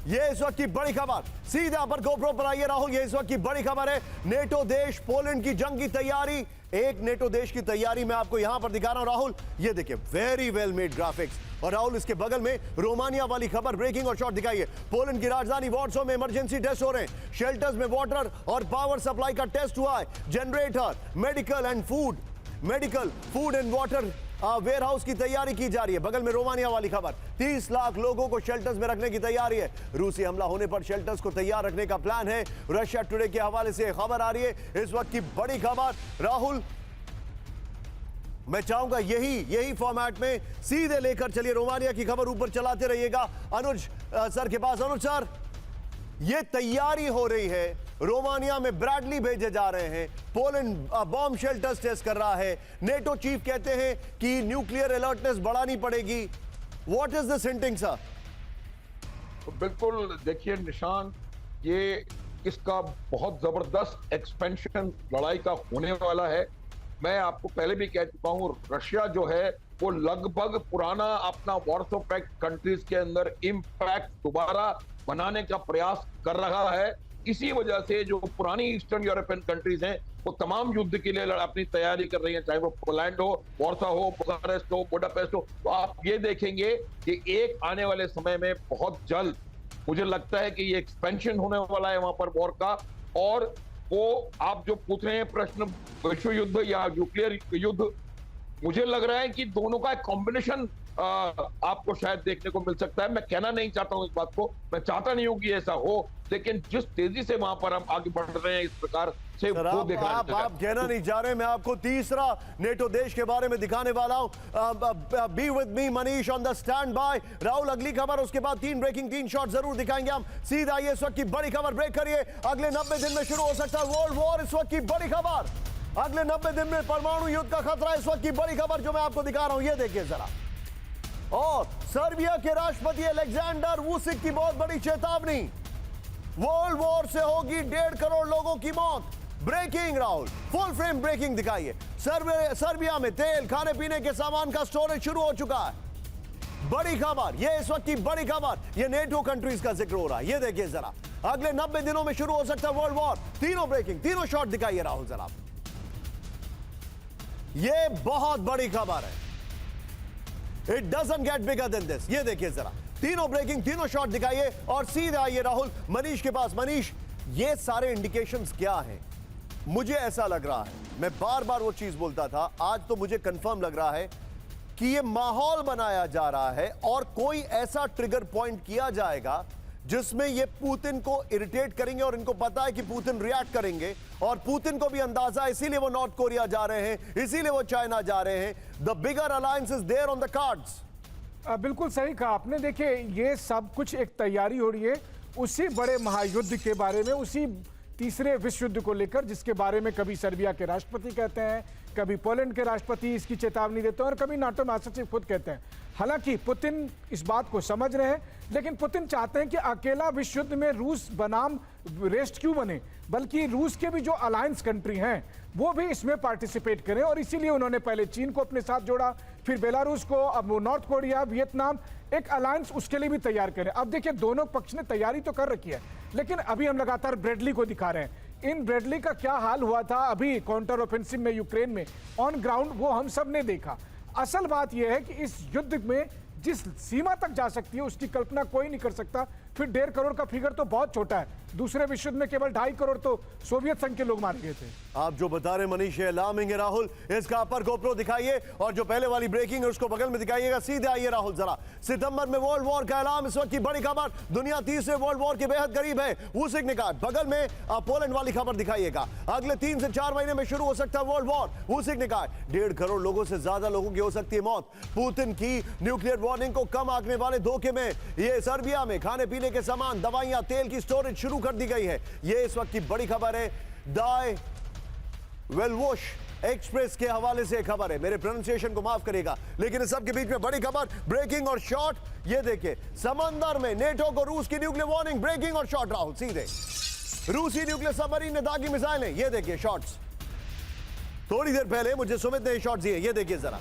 ये इस वक्त की बड़ी खबर, सीधे पर गोप्रो पर आइए राहुल। ये इस वक्त की बड़ी खबर है, नेटो देश पोलैंड की जंग की तैयारी। एक नेटो देश की तैयारी मैं आपको यहां पर दिखा रहा हूं राहुल। ये देखिए, वेरी वेल मेड ग्राफिक्स। और राहुल इसके बगल में रोमानिया वाली खबर, ब्रेकिंग और शॉट दिखाइए। पोलैंड की राजधानी वॉर्सो में इमरजेंसी टेस्ट हो रहे हैं। शेल्टर्स में वाटर और पावर सप्लाई का टेस्ट हुआ है। Generator, medical food and water warehouse की तैयारी की जा रही है। बगल में रोमानिया वाली खबर, 30 लाख लोगों को शेल्टर्स में रखने की तैयारी है। रूसी हमला होने पर शेल्टर्स को तैयार रखने का प्लान है। रशिया टुडे के हवाले से खबर आ रही है, इस वक्त की बड़ी खबर। राहुल, मैं चाहूंगा यही फॉर्मेट में सीधे लेकर चलिए, रोमानिया की खबर ऊपर चलाते रहिएगा। अनुज सर के पास। अनुज सर, ये तैयारी हो रही है, रोमानिया में ब्रैडली भेजे जा रहे हैं, पोलैंड बॉम्ब शेल्टर्स टेस्ट कर रहा है। नेटो चीफ कहते हैं कि न्यूक्लियर अलर्टनेस बढ़ानी पड़ेगी। What is this hinting sir? बिल्कुल, देखिए निशान, ये इसका बहुत जबरदस्त एक्सपेंशन लड़ाई का होने वाला है। मैं आपको पहले भी कह चुका हूं, रशिया जो है वो लगभग पुराना अपना वार्सो पैक्ट कंट्रीज के अंदर इम्पैक्ट दोबारा बनाने का प्रयास कर रहा है। इसी वजह से जो पुरानी ईस्टर्न यूरोपियन कंट्रीज हैं वो तमाम युद्ध के लिए अपनी तैयारी कर रही हैं, चाहे वो पोलैंड हो, वार्सा हो, बुखारेस्ट हो, बुडापेस्ट हो। तो आप ये देखेंगे कि एक आने वाले समय में बहुत जल्द मुझे लगता है कि ये एक्सपेंशन होने वाला है वहां पर वॉर का। और वो आप जो पूछ रहे हैं प्रश्न, विश्व युद्ध या न्यूक्लियर युद्ध, मुझे लग रहा है कि दोनों का एक कॉम्बिनेशन आपको शायद देखने को मिल सकता है। मैं कहना नहीं चाहता हूं इस बात को, मैं चाहता नहीं हूं कि ऐसा हो, लेकिन जिस तेजी से वहां पर हम आगे बढ़ रहे हैं इस प्रकार से वो देखना आप कहना नहीं चाह रहे। मैं आपको तीसरा नेटो देश के बारे में दिखाने वाला हूं। Be with me Manish on the stand by. Rahul, अगली खबर, उसके बाद 3 शॉट जरूर दिखाएंगे हम। सीधा ये इस वक्त की बड़ी खबर, ब्रेक करिए। अगले 90 दिन में शुरू हो सकता है वर्ल्ड वॉर, इस वक्त की बड़ी खबर। अगले 90 दिन में परमाणु युद्ध का खतरा, इस वक्त की बड़ी खबर जो मैं आपको दिखा रहा हूं, ये देखिए जरा। और सर्बिया के राष्ट्रपति अलेक्जेंडर वुसिक की बहुत बड़ी चेतावनी, वर्ल्ड वॉर से होगी 1.5 करोड़ लोगों की मौत। Breaking Rahul, full frame breaking दिखाइए। सर्बिया में तेल, खाने पीने के सामान का स्टोरेज शुरू हो चुका है। बड़ी खबर, ये इस वक्त की बड़ी खबर, ये नेटो कंट्रीज का जिक्र हो रहा है। ये देखिए जरा, अगले 90 दिनों में शुरू हो सकता है वर्ल्ड वॉर। तीनों ब्रेकिंग, तीनों शॉट दिखाइए राहुल जरा। ये बहुत बड़ी खबर है, it doesn't get bigger than this. ये देखिए जरा, तीनों ब्रेकिंग, तीनों शॉट दिखाइए। और सीधे आइए राहुल मनीष के पास। मनीष, ये सारे इंडिकेशंस क्या हैं? मुझे ऐसा लग रहा है, मैं बार बार वो चीज बोलता था, आज तो मुझे कंफर्म लग रहा है कि ये माहौल बनाया जा रहा है और कोई ऐसा ट्रिगर पॉइंट किया जाएगा जिसमें ये पुतिन को इरिटेट करेंगे। और इनको पता है कि पुतिन रिएक्ट करेंगे, और पुतिन को भी अंदाजा है, इसीलिए वो नॉर्थ कोरिया जा रहे हैं, इसीलिए वो चाइना जा रहे हैं। The bigger alliance is there on the cards. बिल्कुल सही कहा आपने। देखिए, ये सब कुछ एक तैयारी हो रही है उसी बड़े महायुद्ध के बारे में, उसी तीसरे विश्व युद्ध को लेकर, जिसके बारे में कभी सर्बिया के राष्ट्रपति कहते हैं, कभी पोलैंड के राष्ट्रपति इसकी चेतावनी देते हैं, और कभी नाटो महासचिव खुद कहते हैं। हालांकि पुतिन इस बात को समझ रहे हैं, लेकिन पुतिन चाहते हैं कि अकेला विश्व युद्ध में रूस बनाम रेस्ट क्यों बने, बल्कि रूस के भी जो अलायंस कंट्री हैं वो भी इसमें पार्टिसिपेट करें। और इसीलिए उन्होंने पहले चीन को अपने साथ जोड़ा, फिर बेलारूस को, अब वो नॉर्थ कोरिया, वियतनाम, एक अलायंस उसके लिए भी तैयार करें। अब देखिए, दोनों पक्ष ने तैयारी तो कर रखी है, लेकिन अभी हम लगातार ब्रेडली को दिखा रहे हैं। इन ब्रेडली का क्या हाल हुआ था अभी काउंटर ऑफेंसिव में यूक्रेन में, ऑन ग्राउंड, वो हम सब ने देखा। असल बात यह है कि इस युद्ध में जिस सीमा तक जा सकती है उसकी कल्पना कोई नहीं कर सकता। फिर 1.5 करोड़ का फिगर तो बहुत छोटा है, दूसरे विश्व युद्ध में केवल 2.5 करोड़ तो सोवियत संघ के लोग मारे गए थे। आप जो बता रहे मनीष है अलार्मिंग है राहुल। इसका अपर गोप्रो दिखाइए, और जो पहले वाली ब्रेकिंग है उसको बगल में दिखाइएगा। सीधे आइए राहुल जरा, सितंबर में वर्ल्ड वॉर का ऐलान, इस वक्त की बड़ी खबर। दुनिया तीसरे वर्ल्ड वॉर के बेहद करीब है। वुसिक ने कहा, बगल में पोलैंड वाली खबर दिखाइएगा, अगले 3 से 4 महीने में शुरू हो सकता है वर्ल्ड वॉर। वुसिक ने कहा 1.5 करोड़ लोगों से ज्यादा लोगों की हो सकती है मौत। पुतिन की न्यूक्लियर वार्निंग को कम आंकने वाले धोखे में ये सर्बिया में खाने पीने के सामान, दवाइयां, तेल की स्टोरेज शुरू कर दी गई है। ये इस वक्त की बड़ी खबर है। दाय वेलवोश एक्सप्रेस के हवाले से खबर है, मेरे प्रोनाउंसिएशन को माफ करेगा, लेकिन इस सब के बीच में बड़ी खबर, ब्रेकिंग और शॉट। ये देखिए, समंदर में नेटो को रूस की न्यूक्लियर वार्निंग, ब्रेकिंग और शॉट राहुल। सीधे रूसी न्यूक्लियर सबमरीन ने दागी मिसाइलें। ये देखिए शॉट्स, थोड़ी देर पहले मुझे सुमित ने शॉट दिए। ये देखिए जरा,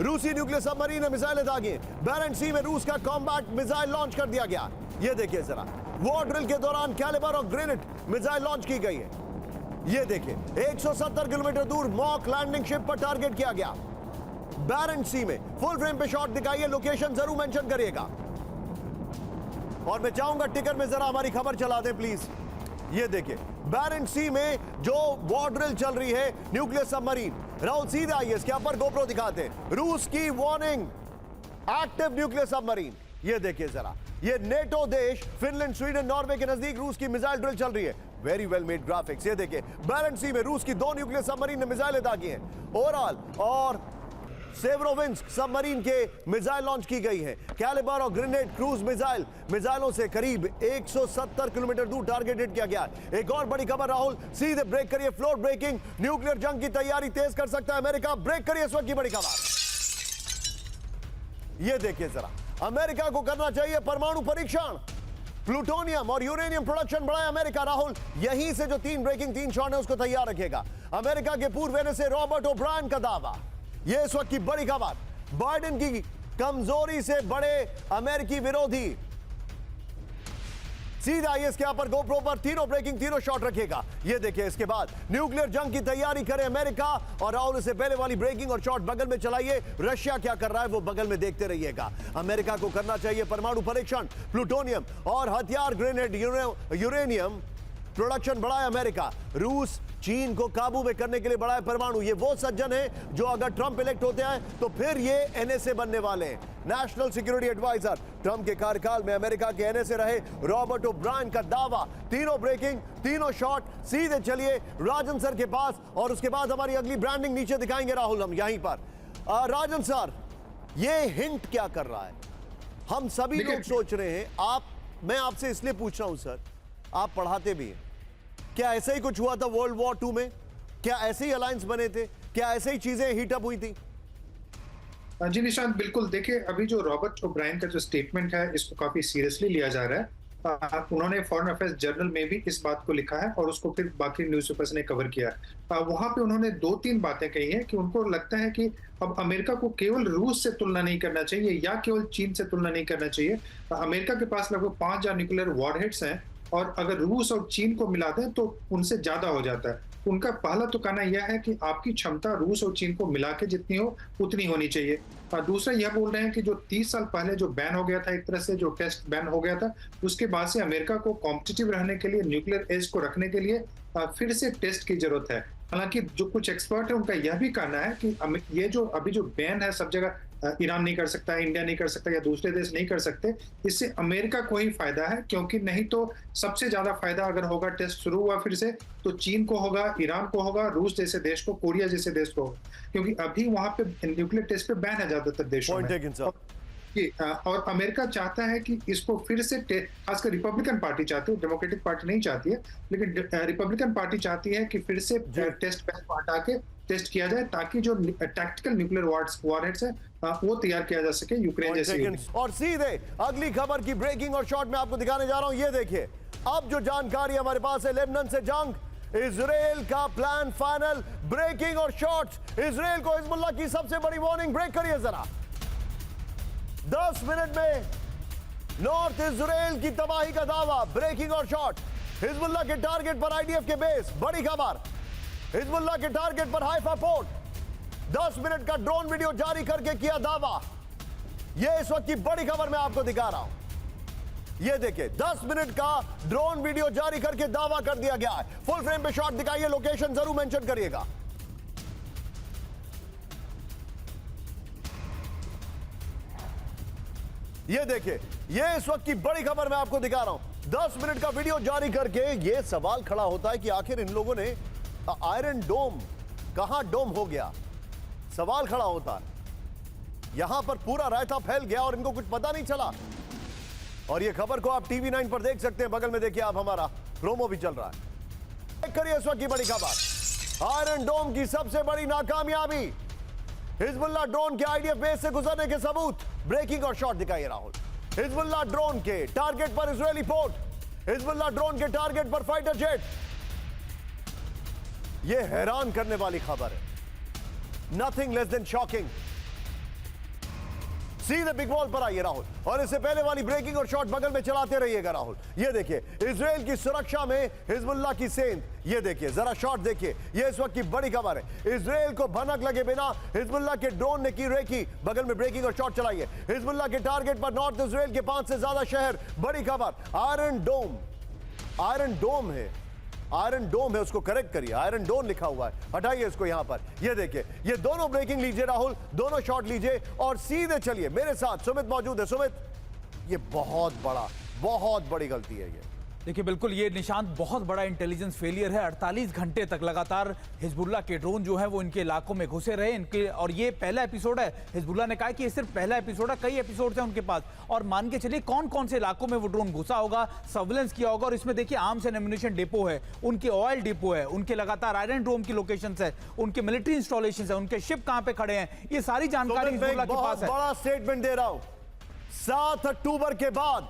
रूसी न्यूक्लियर सबमरीन ने मिसाइलें दागी। बैरेंट सी में रूस का कॉम्बैट मिसाइल लॉन्च कर दिया गया। ये देखिए जरा, वॉर ड्रिल के दौरान कैलिबर और ग्रेनेड मिसाइल लॉन्च की गई है। ये देखिए 170 किलोमीटर दूर मॉक लैंडिंग शिप पर टारगेट किया गया। बैरेंट सी में फुल फ्रेम पे शॉट दिखाइए, लोकेशन जरूर मेंशन करिएगा। और मैं चाहूंगा टिकर में जरा हमारी खबर चला दें प्लीज। ये देखिए बैरेंट सी में जो वॉर ड्रिल चल रही है न्यूक्लियर सबमरीन। राहुल सीधे आइए, इसके ऊपर गोप्रो दिखाते हैं। रूस की वार्निंग, एक्टिव न्यूक्लियर सबमरीन। ये देखिए जरा, ये नेटो देश फिनलैंड, स्वीडन, नॉर्वे के नजदीक रूस की मिसाइल ड्रिल चल रही है। Very well made graphics. ये देखिए बैरेंट सी में रूस की 2 न्यूक्लियर सबमरीन ने मिसाइलें दागी हैं। ओवरऑल और सेवरोविंस्क सबमरीन के मिसाइल लॉन्च की गई है। कैलिबर और ग्रेनेड क्रूज मिसाइलों से करीब 170 किलोमीटर दूर टारगेट हिट किया गया। एक और बड़ी खबर राहुल, सीधे ब्रेक करिए, फ्लोर ब्रेकिंग, न्यूक्लियर जंग की तैयारी तेज कर सकता है अमेरिका। ब्रेक करिए इस वक्त की बड़ी खबर। ये देखिए जरा, अमेरिका को करना चाहिए परमाणु परीक्षण। प्लूटोनियम और यूरेनियम प्रोडक्शन बढ़ाए अमेरिका। राहुल, यहीं से जो 3 शॉट है उसको तैयार रखेगा। अमेरिका के पूर्व एनएसए रॉबर्ट ओब्रायन का दावा। यह इस वक्त की बड़ी खबर, बाइडेन की कमजोरी से बड़े अमेरिकी विरोधी। सीधा इसके ऊपर गोप्रो पर तीनों शॉट रखेगा। ये देखिए, इसके बाद न्यूक्लियर जंग की तैयारी करे अमेरिका। और राहुल, इससे पहले वाली ब्रेकिंग और शॉट बगल में चलाइए। रशिया क्या कर रहा है वो बगल में देखते रहिएगा। अमेरिका को करना चाहिए परमाणु परीक्षण। प्लूटोनियम और हथियार, ग्रेनेड, यूरेनियम प्रोडक्शन बढ़ाए अमेरिका। रूस चीन को काबू में करने के लिए बढ़ाए परमाणु। ये वो सज्जन है जो अगर ट्रंप इलेक्ट होते हैं तो फिर ये एनएसए बनने वाले हैं, नेशनल सिक्योरिटी एडवाइजर। ट्रंप के कार्यकाल में अमेरिका के एनएसए रहे रॉबर्ट ओब्रायन का दावा। तीनों ब्रेकिंग, तीनों शॉट। सीधे चलिए राजन सर के पास और उसके बाद हमारी अगली ब्रांडिंग नीचे दिखाएंगे राहुल हम यहीं पर। राजन सर, ये हिंट क्या कर रहा है? हम सभी लोग सोच रहे हैं, मैं आपसे इसलिए पूछ रहा हूं सर, आप पढ़ाते भी हैं, क्या ऐसा ही कुछ हुआ था वर्ल्ड वॉर 2 में? क्या ऐसे ही अलायंस बने थे? क्या ऐसे ही चीजें हीटअप हुई थी? जी निशांत, बिल्कुल। देखिए, अभी जो रॉबर्ट ओब्रायन का जो स्टेटमेंट है इसको काफी सीरियसली लिया जा रहा है। उन्होंने फॉरेन अफेयर्स जर्नल में भी इस बात को लिखा है और उसको फिर बाकी न्यूज़पेपर्स ने कवर किया। वहां पे उन्होंने 2-3 बातें कही हैं कि उनको लगता है कि अब अमेरिका को केवल रूस से तुलना नहीं करना चाहिए या केवल चीन से तुलना नहीं करना चाहिए। अमेरिका के पास लगभग 5000 न्यूक्लियर वॉरहेड्स हैं और अगर रूस और चीन को मिला दें तो उनसे ज्यादा हो जाता है। उनका पहला तो कहना यह है कि आपकी क्षमता रूस और चीन को मिला के जितनी हो उतनी होनी चाहिए। और दूसरा यह बोल रहे हैं कि जो 30 साल पहले जो बैन हो गया था, एक तरह से जो टेस्ट बैन हो गया था, उसके बाद से अमेरिका को कॉम्पिटिटिव रहने के लिए, न्यूक्लियर एज को रखने के लिए फिर से टेस्ट की जरूरत है। हालांकि जो कुछ एक्सपर्ट है उनका यह भी कहना है कि ये जो अभी जो बैन है सब जगह, ईरान नहीं कर सकता, इंडिया नहीं कर सकता या दूसरे देश नहीं कर सकते, इससे अमेरिका को ही फायदा है। क्योंकि नहीं तो सबसे ज्यादा फायदा अगर होगा, टेस्ट शुरू हुआ फिर से, तो चीन को होगा, ईरान को होगा, रूस जैसे देश को, कोरिया जैसे देश को होगा। क्योंकि अभी वहां पे न्यूक्लियर टेस्ट पे बैन है ज्यादातर देशों में। और अमेरिका चाहता है कि इसको फिर से, खासकर रिपब्लिकन पार्टी चाहती है, डेमोक्रेटिक पार्टी नहीं चाहती है, लेकिन रिपब्लिकन पार्टी चाहती है कि फिर से टेस्ट बैन को हटा के टेस्ट किया जाए ताकि जो टैक्टिकल न्यूक्लियर वॉरहेड्स है वो तैयार किया जा सके यूक्रेन जैसे। और सीधे अगली खबर की ब्रेकिंग और शॉट में आपको दिखाने जा रहा हूं। ये देखिए, अब जो जानकारी हमारे पास है, लेबनान से जंग, इजराइल का प्लान फाइनल। ब्रेकिंग और शॉट्स, इजराइल को हिजबुल्लाह की सबसे बड़ी वार्निंग। ब्रेक करिए जरा। 10 मिनट में नॉर्थ इजराइल की तबाही का दावा। ब्रेकिंग और शॉट, हिजबुल्लाह के टारगेट पर आईडीएफ के बेस। बड़ी खबर, हिजबुल्लाह के टारगेट पर हाइफा पोर्ट। 10 मिनट का ड्रोन वीडियो जारी करके किया दावा। यह इस वक्त की बड़ी खबर मैं आपको दिखा रहा हूं। यह देखिए, 10 मिनट का ड्रोन वीडियो जारी करके दावा कर दिया गया है। फुल फ्रेम पे शॉट दिखाइए, लोकेशन जरूर मेंशन करिएगा। यह देखिए, यह इस वक्त की बड़ी खबर मैं आपको दिखा रहा हूं। 10 मिनट का वीडियो जारी करके यह सवाल खड़ा होता है कि आखिर इन लोगों ने आयरन डोम, कहां डोम हो गया? सवाल खड़ा होता है। यहां पर पूरा रायता फैल गया और इनको कुछ पता नहीं चला। और यह खबर को आप टीवी 9 पर देख सकते हैं। बगल में देखिए आप, हमारा प्रोमो भी चल रहा है। चेक करिए इस वक्त की बड़ी खबर, आयरन डोम की सबसे बड़ी नाकामयाबी। हिजबुल्लाह ड्रोन के आईडीएफ बेस से गुजरने के सबूत। ब्रेकिंग और शॉट दिखाइए राहुल। हिजबुल्लाह ड्रोन के टारगेट पर इजरायली पोर्ट, हिजबुल्लाह ड्रोन के टारगेट पर फाइटर जेट। यह हैरान करने वाली खबर है, नथिंग लेस देन शॉकिंग। सीधे बिग बॉल पर आइए राहुल, और इससे पहले वाली ब्रेकिंग और शॉट बगल में चलाते रहिएगा राहुल। ये देखिए इजराइल की सुरक्षा में हिजबुल्लाह की सेंध, ये देखिए जरा शॉट देखिए, ये इस वक्त की बड़ी खबर है। इजराइल को भनक लगे बिना हिजबुल्लाह के ड्रोन ने की रेकी, बगल में ब्रेकिंग और शॉट चलाइए। हिजबुल्लाह के टारगेट पर नॉर्थ इजराइल के 5 से ज्यादा शहर, बड़ी खबर। आयरन डोम है, आयरन डोम है, उसको करेक्ट करिए, आयरन डोम लिखा हुआ है, हटाइए इसको यहां पर। ये देखिए ये दोनों ब्रेकिंग लीजिए राहुल, दोनों शॉट लीजिए और सीधे चलिए। मेरे साथ सुमित मौजूद है। सुमित, ये बहुत बड़ी गलती है ये। देखिए बिल्कुल ये निशांत बहुत बड़ा इंटेलिजेंस फेलियर है। 48 घंटे तक लगातार हिजबुल्लाह के ड्रोन जो है वो इनके इलाकों में घुसे रहे इनके, और ये पहला एपिसोड है। हिजबुल्लाह ने कहा कि ये सिर्फ पहला एपिसोड है, कई एपिसोड हैं उनके पास, और मान के चलिए कौन कौन से इलाकों में वो ड्रोन घुसा होगा, सर्विलेंस किया होगा। और इसमें देखिए आर्म्स एंड एम्युनिशन डिपो है, उनके ऑयल डिपो है, उनके लगातार आयरन डोम की लोकेशन है, उनके मिलिट्री इंस्टॉलेशन है, उनके शिप कहां पे खड़े हैं, ये सारी जानकारी हिजबुल्लाह के पास है। बड़ा स्टेटमेंट दे रहा हूं, 7 अक्टूबर के बाद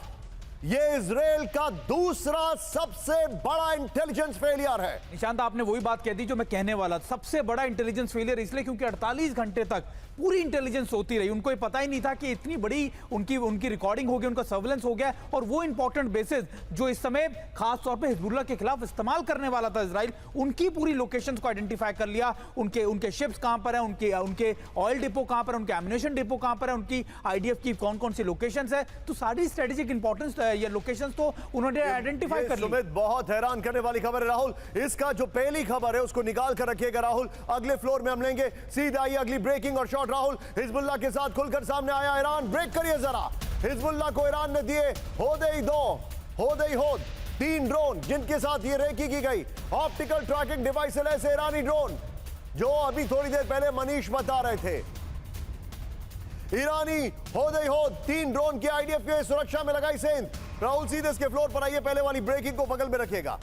ये इजराइल का दूसरा सबसे बड़ा इंटेलिजेंस फेलियर है। निशांत आपने वही बात कह दी जो मैं कहने वाला, सबसे बड़ा इंटेलिजेंस फेलियर इसलिए क्योंकि 48 घंटे तक पूरी इंटेलिजेंस होती रही, उनको ये पता ही नहीं था कि इतनी बड़ी उनकी रिकॉर्डिंग हो गई, उनका सर्विलेंस हो गया, और वो इंपॉर्टेंट बेसिस जो इस समय खास तौर पे हिजबुल्लाह के खिलाफ इस्तेमाल करने वाला था इजराइल, उनकी पूरी लोकेशंस को आइडेंटिफाई कर लिया। उनके शिप्स कहां पर है, उनके ऑयल डिपो कहां पर है, उनके एम्युनिशन डिपो कहां पर है, उनकी आईडीएफ की कौन कौन सी लोकेशंस है, तो सारी स्ट्रेटेजिक इंपॉर्टेंस ये लोकेशंस तो उन्होंने आइडेंटिफाई कर ली। सुमित, बहुत हैरान करने वाली खबर है राहुल, इसका जो पहली खबर है उसको निकाल कर रखिएगा राहुल, अगले फ्लोर में हम लेंगे। सीधा आइए अगली ब्रेकिंग और शॉट राहुल, हिजबुल्लाह के साथ खुलकर सामने आया ईरान। ब्रेक करिए जरा, हिजबुल्लाह को ईरान ने दिए होद 3 ड्रोन जिनके साथ ये रेकी की गई, ऑप्टिकल ट्रैकिंग डिवाइस ऐसे ईरानी ड्रोन जो अभी थोड़ी देर पहले मनीष बता रहे थे। ईरानी होद 3 ड्रोन की आईडीएफ के सुरक्षा में लगाई सेंध। राहुल सीधे इसके फ्लोर पर आइए, पहले वाली ब्रेकिंग को बगल में रखिएगा।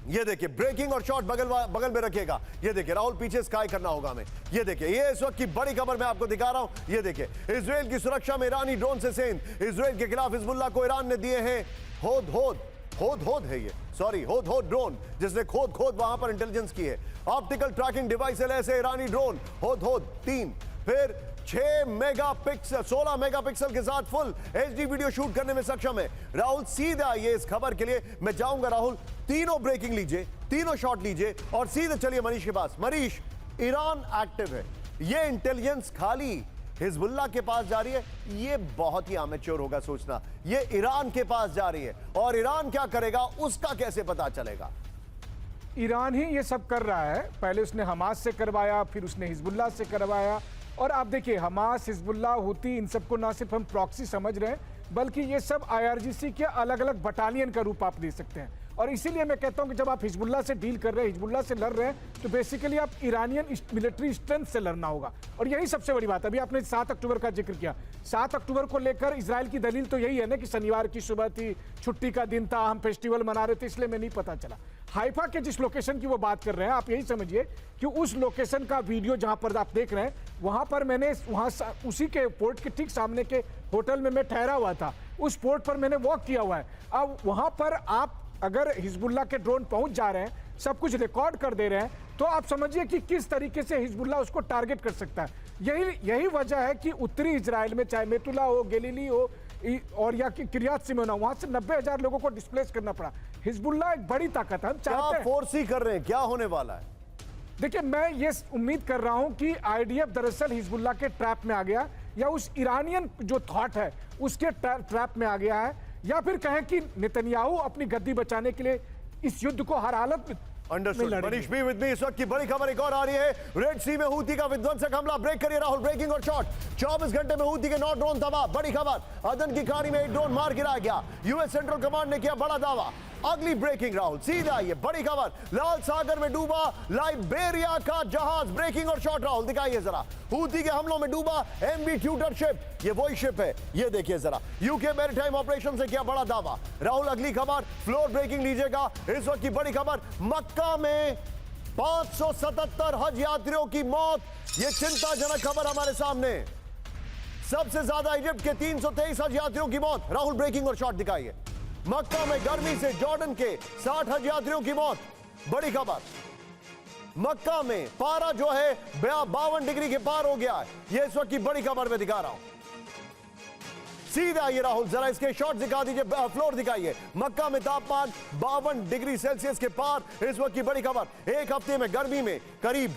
ये देखिए ब्रेकिंग और शॉट बगल में रखिएगा। ये देखिए राहुल, पीछे स्काई करना होगा हमें। ये देखिए ये इस वक्त की बड़ी खबर मैं आपको दिखा रहा हूं। ये देखिए इजराइल की सुरक्षा में ईरानी ड्रोन से सेंध। इजराइल के खिलाफ हिजबुल्लाह को ईरान ने दिए हैं होद है ये, सॉरी होद ड्रोन, जिसने खोद वहां पर इंटेलिजेंस की है। ऑप्टिकल ट्रैकिंग डिवाइस ऐसे ईरानी ड्रोन होद 3, फिर 16 मेगापिक्सल के साथ फुल एचडी वीडियो शूट करने में सक्षम है। राहुल सीधा ये इस खबर के लिए मैं जाऊंगा राहुल, तीनों ब्रेकिंग लीजिए, तीनों शॉट लीजिए और सीधे चलिए मनीष के पास। मनीष, ईरान एक्टिव है, ये इंटेलिजेंस खाली हिजबुल्लाह के पास जा रही है, ये बहुत ही अमेच्योर होगा सोचना। ये ईरान के पास जा रही है और ईरान क्या करेगा उसका कैसे पता चलेगा? ईरान ही ये सब कर रहा है। पहले उसने हमास से करवाया, फिर उसने हिजबुल्लाह से करवाया, और आप देखिए हमास, हिजबुल्लाह, हुती, इन सबको ना सिर्फ हम प्रॉक्सी समझ रहे हैं बल्कि ये सब आईआरजीसी के अलग अलग बटालियन का रूप आप दे सकते हैं। और इसीलिए मैं कहता हूं कि जब आप हिजबुल्लाह से डील कर रहे हैं, हिजबुल्लाह से लड़ रहे हैं, तो बेसिकली आप ईरानियन मिलिट्री स्ट्रेंथ से लड़ना होगा। और यही सबसे बड़ी बात है। अभी आपने 7 अक्टूबर का जिक्र किया, 7 अक्टूबर को लेकर इजराइल की दलील तो यही है ना कि शनिवार की सुबह थी, छुट्टी का दिन था, हम फेस्टिवल मना रहे थे, इसलिए मैं नहीं पता चला। हाइफा के जिस लोकेशन की वो बात कर रहे हैं, आप यही समझिए कि उस लोकेशन का वीडियो जहां पर आप देख रहे हैं, वहां पर मैंने उसी के पोर्ट के ठीक सामने के होटल में मैं ठहरा हुआ था, उस पोर्ट पर मैंने वॉक किया हुआ है। अब वहां पर आप अगर हिजबुल्लाह के ड्रोन पहुंच जा रहे हैं, सब कुछ रिकॉर्ड कर दे रहे हैं, तो आप समझिए कि किस तरीके से हिजबुल्लाह उसको टारगेट कर सकता है। यही वजह है कि उत्तरी इजराइल में चाहे मेतुला हो, गलीली हो और या कि किरियात सिमोना, वहां से 90,000 लोगों को डिस्प्लेस करना पड़ा। हिजबुल्लाह एक बड़ी ताकत है, हम चाहते हैं। फोर्स ही कर रहे हैं, क्या होने वाला है? देखिए मैं ये उम्मीद कर रहा हूं कि आईडीएफ दरअसल हिजबुल्लाह के ट्रैप में आ गया, या उस ईरानियन जो थॉट है उसके ट्रैप में आ गया है, या फिर कहें कि नेतन्याहू अपनी गद्दी बचाने के लिए इस युद्ध को हर हालत में अंडरस्टूड। मनीष भी विद मी। इस वक्त की बड़ी खबर एक और आ रही है, रेड सी में हूती का विध्वंसक हमला। ब्रेक करिए राहुल, ब्रेकिंग और शॉट। 24 घंटे में हूती के 9 ड्रोन तबाह। बड़ी खबर, अदन की कहानी में एक ड्रोन मार गिराया गया। यूएस सेंट्रल कमांड ने किया बड़ा दावा। अगली ब्रेकिंग राहुल, सीधा ये बड़ी खबर, लाल सागर में डूबा लाइबेरिया का जहाज। ब्रेकिंग और शॉट राहुल दिखाइए जरा, हूती के हमलों में डूबा एमवी ट्यूटर शिप, ये वही शिप है, ये देखिए जरा। यूके मैरीटाइम ऑपरेशन से किया बड़ा दावा। राहुल अगली खबर, फ्लोर ब्रेकिंग लीजिएगा। इस वक्त की बड़ी खबर, मक्का में 577 हज यात्रियों की मौत, ये चिंताजनक खबर हमारे सामने। सबसे ज्यादा इजिप्ट के 323 हज यात्रियों की मौत। राहुल ब्रेकिंग और शॉट दिखाइए। मक्का में गर्मी से जॉर्डन के 60 हज यात्रियों की मौत, बड़ी खबर। मक्का में पारा जो है 52 डिग्री के पार हो गया है। यह इस वक्त की बड़ी खबर में दिखा रहा हूं। सीधा ये राहुल, जरा इसके शॉट दिखा दीजिए, फ्लोर दिखाइए। मक्का में तापमान 52 डिग्री सेल्सियस के पार, इस वक्त की बड़ी खबर। एक हफ्ते में गर्मी में करीब,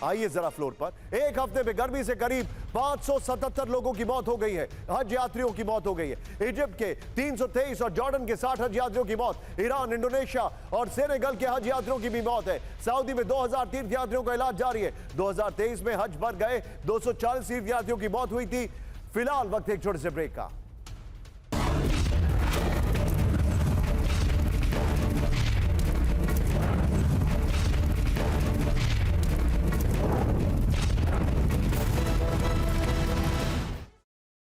आइए जरा फ्लोर पर, एक हफ्ते में गर्मी से करीब 577 लोगों की मौत हो गई है। हज यात्रियों की मौत हो गई है। इजिप्ट के 323 और जॉर्डन के 60 हज यात्रियों की मौत, ईरान, इंडोनेशिया और सेनेगल के हज यात्रियों की भी मौत है। सऊदी में 2000 तीर्थ यात्रियों का इलाज जारी है। 2023 में हज पर गए 240 तीर्थ यात्रियों की मौत हुई थी। फिलहाल वक्त एक छोटे से ब्रेक का।